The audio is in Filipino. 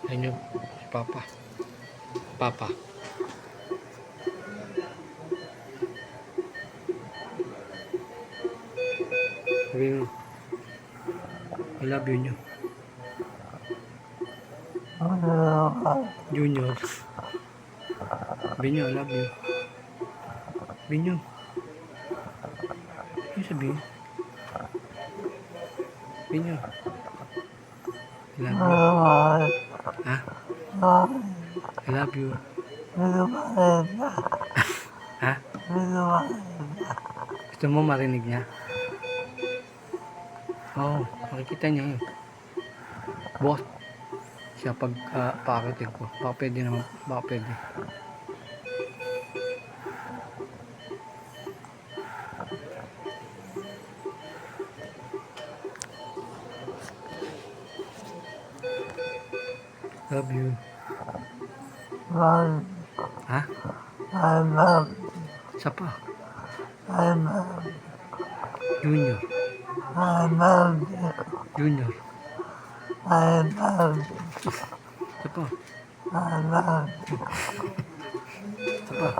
Ayun yung si Papa. Papa. Sabihin mo, I love you nyo. Junior. Sabihin nyo, I love you. Sabihin nyo. Ano sabihin? Sabihin nyo. I love you. Ha? I love you. Ha? Gusto mo marinig niya? Oo, makikita niya yun. Boss, siya pag pakitin ko. Baka pwede naman, baka pwede. Love you. Ha? Isa pa. Junior. Junior. Isa pa. Isa pa. Isa pa.